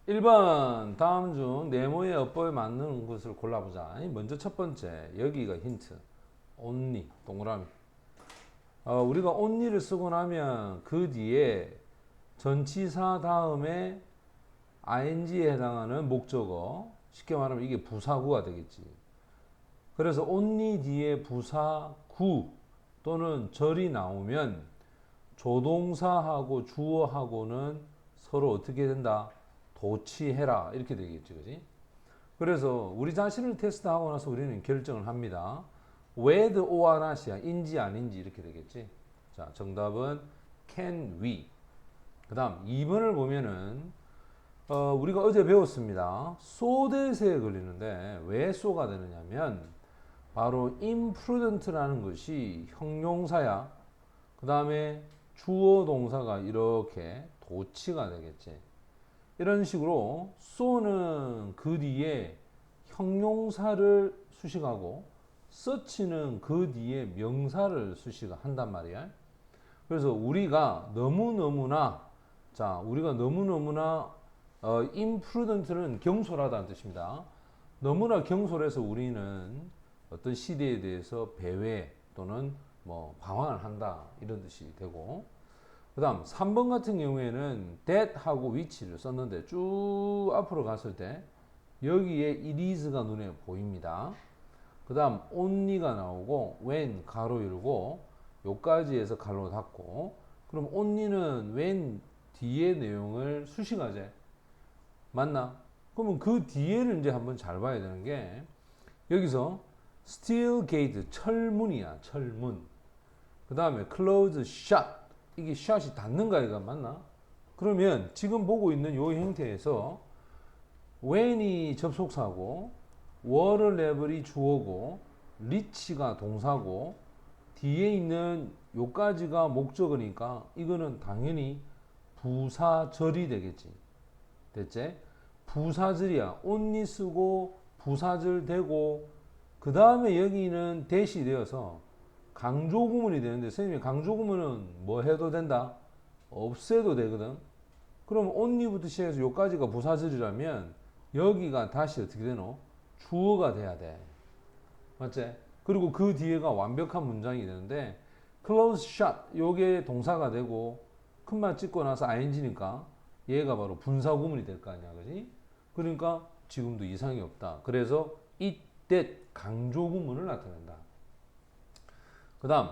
1번 다음 중 네모의 어법에 맞는 것을 골라보자. 먼저 첫 번째 여기가 힌트. only 동그라미. 우리가 only를 쓰고 나면 그 뒤에 전치사 다음에 ing에 해당하는 목적어, 쉽게 말하면 이게 부사구가 되겠지. 그래서 only 뒤에 부사구 또는 절이 나오면 조동사하고 주어하고는 서로 어떻게 된다? 도치해라 이렇게 되겠지, 그지? 그래서 우리 자신을 테스트하고 나서 우리는 결정을 합니다. whether or not이야, 인지 아닌지 이렇게 되겠지. 자, 정답은 can we. 그 다음 2번을 보면은 우리가 어제 배웠습니다. so that에 걸리는데 왜 so가 되느냐면 바로 imprudent라는 것이 형용사야. 그 다음에 주어 동사가 이렇게 도치가 되겠지. 이런 식으로 so는 그 뒤에 형용사를 수식하고 such는 그 뒤에 명사를 수식한단 말이야. 그래서 우리가 너무너무나 imprudent는 경솔하다는 뜻입니다. 너무나 경솔해서 우리는 어떤 시대에 대해서 배회 또는 뭐 방황을 한다 이런 뜻이 되고, 그 다음 3번 같은 경우에는 that하고 which를 썼는데 쭉 앞으로 갔을 때 여기에 it is가 눈에 보입니다. 그 다음 only가 나오고 when 가로 열고 요까지 해서 가로 닫고, 그럼 only는 when 뒤에 내용을 수식하지 맞나? 그러면 그 뒤에를 이제 한번 잘 봐야 되는 게 여기서 steel gate 철문이야, 철문. 그 다음에 close shut, 이게 shut이 닫는가 이가 맞나? 그러면 지금 보고 있는 요 형태에서 when이 접속사고 were level이 주어고 reach가 동사고 뒤에 있는 요까지가 목적어니까 이거는 당연히 부사절이 되겠지. 됐지? 부사절이야. only 쓰고 부사절 되고 그 다음에 여기는 대시 되어서 강조구문이 되는데, 선생님이 강조구문은 뭐 해도 된다? 없애도 되거든. 그럼 only부터 시작해서 요까지가 부사절이라면 여기가 다시 어떻게 되노? 주어가 돼야 돼. 맞지? 그리고 그 뒤에가 완벽한 문장이 되는데 close shut 요게 동사가 되고 큰말 찍고 나서 ing니까 얘가 바로 분사구문이 될 거 아니야, 그지? 그러니까 지금도 이상이 없다. 그래서 it, that 강조구문을 나타낸다. 그 다음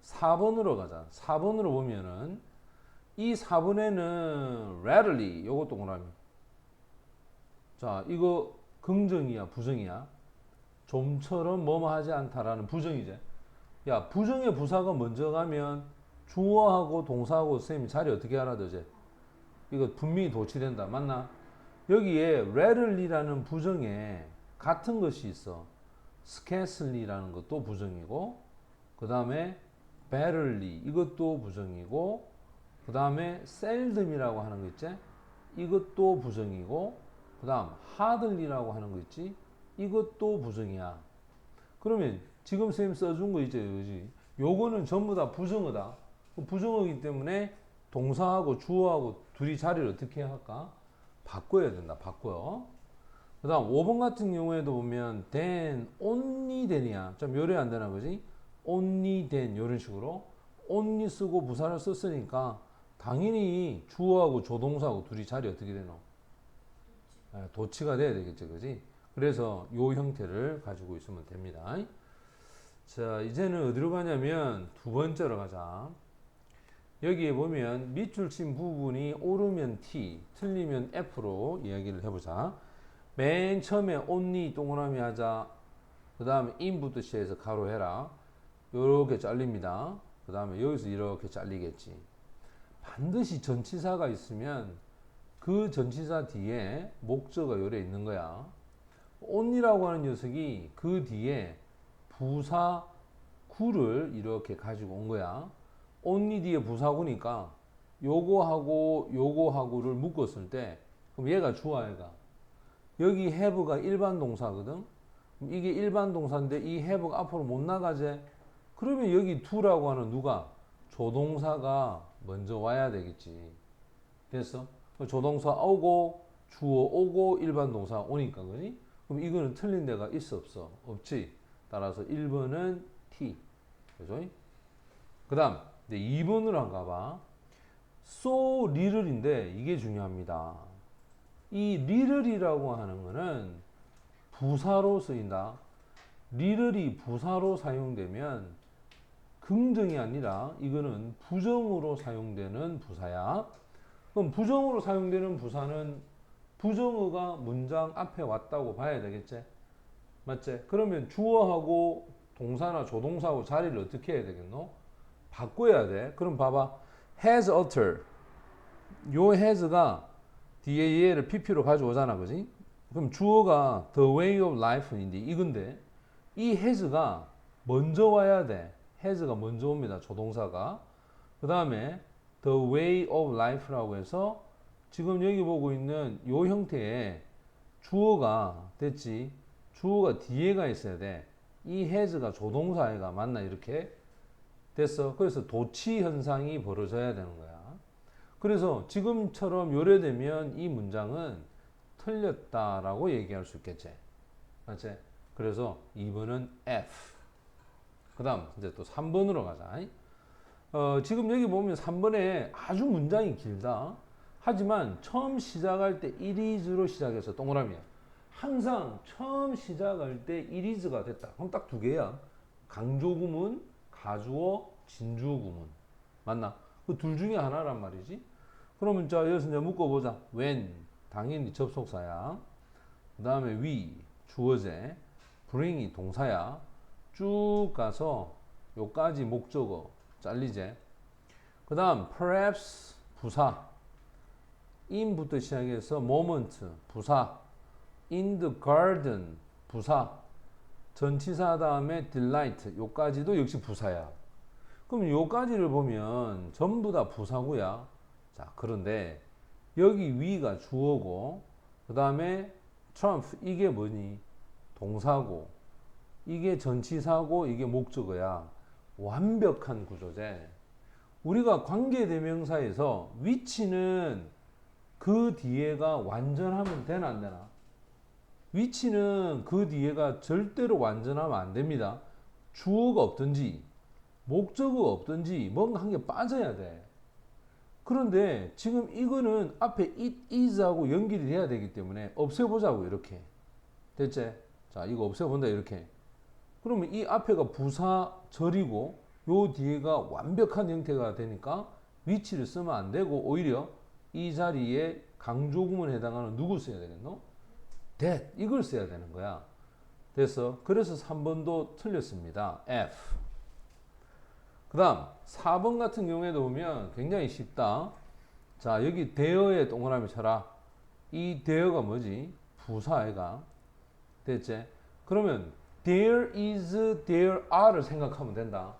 4번으로 가자. 4번으로 보면은 이 4번에는 rarely 요거 동그라미. 자, 이거 긍정이야 부정이야? 좀처럼 뭐뭐 하지 않다라는 부정이지. 야, 부정의 부사가 먼저 가면 주어하고 동사하고 선생님이 자리 어떻게 알아, 도제? 이거 분명히 도치된다. 맞나? 여기에 rarely라는 부정에 같은 것이 있어. scarcely라는 것도 부정이고, 그 다음에 barely 이것도 부정이고, 그 다음에 seldom이라고 하는 거 있지? 이것도 부정이고, 그 다음 hardly라고 하는 거 있지? 이것도 부정이야. 그러면 지금 선생님 써준 거 있죠, 그지? 요거는 전부 다 부정어다. 부정어이기 때문에 동사하고 주어하고 둘이 자리를 어떻게 할까? 바꿔야 된다. 바꿔요. 그 다음 5번 같은 경우에도 보면 then, only then이야. 좀 요래 안 되나 보지? only then 이런 식으로 only 쓰고 부사를 썼으니까 당연히 주어하고 조동사하고 둘이 자리 어떻게 되노? 도치가 돼야 되겠죠, 그지? 그래서 요 형태를 가지고 있으면 됩니다. 자, 이제는 어디로 가냐면 두 번째로 가자. 여기에 보면 밑줄 친 부분이 옳으면 T, 틀리면 F로 이야기를 해보자. 맨 처음에 only 동그라미 하자. 그 다음에 in부터 시작해서 가로 해라. 요렇게 잘립니다. 그 다음에 여기서 이렇게 잘리겠지. 반드시 전치사가 있으면 그 전치사 뒤에 목적어가 요래 있는 거야. only라고 하는 녀석이 그 뒤에 부사 구를 이렇게 가지고 온 거야. only 뒤에 부사구니까 요거하고를 묶었을 때 그럼 얘가 주어 얘가. 여기 have가 일반 동사거든. 이게 일반 동사인데 이 have가 앞으로 못 나가지. 그러면 여기 do라고 하는 누가 조동사가 먼저 와야 되겠지. 됐어? 조동사 오고 주어 오고 일반 동사 오니까 그지? 그럼 이거는 틀린 데가 있어 없어? 없지. 따라서 1번은 T. 그죠? 그 다음 2번으로 한번 가봐. so little인데 이게 중요합니다. 이 little이라고 하는 거는 부사로 쓰인다. little이 부사로 사용되면 긍정이 아니라 이거는 부정으로 사용되는 부사야. 그럼 부정으로 사용되는 부사는 부정어가 문장 앞에 왔다고 봐야 되겠지? 맞지? 그러면 주어하고 동사나 조동사하고 자리를 어떻게 해야 되겠노? 바꿔야 돼. 그럼 봐봐. has uttered. 요 has가 뒤에 얘를 pp로 가져오잖아. 그지? 그럼 주어가 the way of life인데 이건데 이 has가 먼저 와야 돼. has가 먼저 옵니다. 조동사가. 그 다음에 the way of life라고 해서 지금 여기 보고 있는 요 형태의 주어가 됐지. 주어가 뒤에가 있어야 돼. 이 has가 조동사가 맞나 이렇게 됐어. 그래서 도치 현상이 벌어져야 되는 거야. 그래서 지금처럼 요래되면 이 문장은 틀렸다라고 얘기할 수 있겠지. 맞지? 그래서 2번은 F. 그 다음 이제 또 3번으로 가자. 지금 여기 보면 3번에 아주 문장이 길다. 하지만 처음 시작할 때 it is로 시작해서 동그라미야. 항상 처음 시작할 때 it is가 됐다. 그럼 딱 두 개야. 강조구문, 가주어, 진주구문. 맞나? 그 둘 중에 하나란 말이지. 그러면 자 여기서 이제 묶어보자. when 당연히 접속사야. 그 다음에 we 주어제, bring이 동사야. 쭉 가서 요까지 목적어 잘리제. 그 다음 perhaps 부사, in부터 시작해서 moment 부사, in the garden 부사, 전치사 다음에 delight 요까지도 역시 부사야. 그럼 요까지를 보면 전부 다 부사고야. 자, 그런데 여기 위가 주어고 그 다음에 trump 이게 뭐니? 동사고 이게 전치사고 이게 목적어야. 완벽한 구조제. 우리가 관계대명사에서 위치는 그 뒤에가 완전하면 되나 안 되나? 위치는 그 뒤에가 절대로 완전하면 안 됩니다. 주어가 없든지 목적어가 없든지 뭔가 한 개 빠져야 돼. 그런데 지금 이거는 앞에 it is 하고 연결이 돼야 되기 때문에 없애보자고 이렇게. 됐지? 자, 이거 없애본다 이렇게. 그러면 이 앞에가 부사절이고 요 뒤에가 완벽한 형태가 되니까 위치를 쓰면 안 되고 오히려 이 자리에 강조구문에 해당하는 누구 써야 되겠노? that 이걸 써야 되는 거야. 됐어? 그래서 3번도 틀렸습니다. F. 그 다음 4번 같은 경우에도 보면 굉장히 쉽다. 자, 여기 there에 동그라미 쳐라. 이 there가 뭐지? 부사애가. 됐지? 그러면 there is, there are를 생각하면 된다.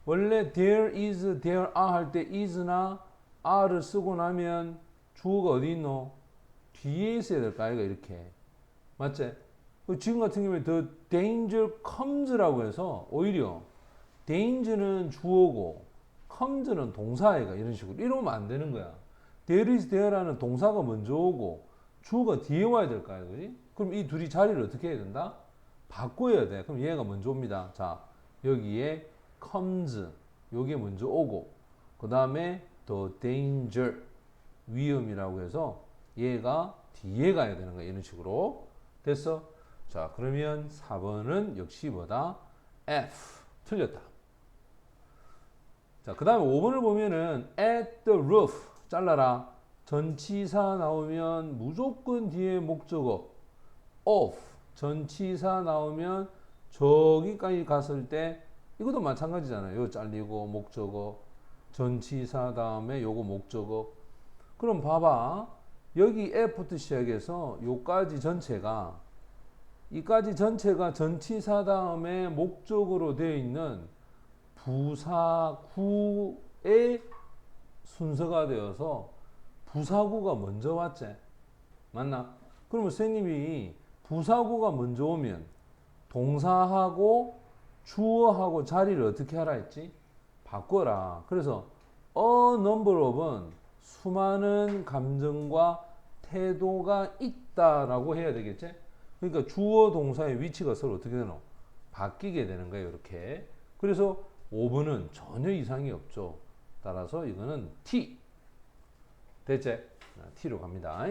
원래 there is, there are 할 때 is나 are를 쓰고 나면 주어가 어디 있노? 뒤에 있어야 될까? 아이가 이렇게. 맞지? 지금 같은 경우에 the danger comes라고 해서 오히려 danger는 주어고 comes는 동사애가 이런 식으로 이러면 안 되는 거야. there is, there라는 동사가 먼저 오고 주어가 뒤에 와야 될까요? 그지? 그럼 이 둘이 자리를 어떻게 해야 된다? 바꿔야 돼. 그럼 얘가 먼저 옵니다. 자, 여기에 comes 요게 먼저 오고 그 다음에 the danger 위험이라고 해서 얘가 뒤에 가야 되는 거야. 이런 식으로. 됐어? 자, 그러면 4번은 역시 뭐다? F. 틀렸다. 자, 그 다음에 5번을 보면은 at the roof 잘라라. 전치사 나오면 무조건 뒤에 목적어 of. 전치사 나오면 저기까지 갔을 때 이것도 마찬가지잖아요. 요 잘리고 목적어 전치사 다음에 요거 목적어. 그럼 봐봐. 여기 F부터 시작해서 요까지 전체가 이까지 전체가 전치사 다음에 목적으로 되어 있는 부사구의 순서가 되어서 부사구가 먼저 왔지. 맞나? 그러면 선생님이 부사구가 먼저 오면 동사하고 주어하고 자리를 어떻게 하라 했지? 바꿔라. 그래서 a number of은 수많은 감정과 태도가 있다라고 해야 되겠지? 그러니까 주어 동사의 위치가 서로 어떻게 되노? 바뀌게 되는 거예요. 이렇게. 그래서 5번은 전혀 이상이 없죠. 따라서 이거는 T. 됐지? T로 갑니다.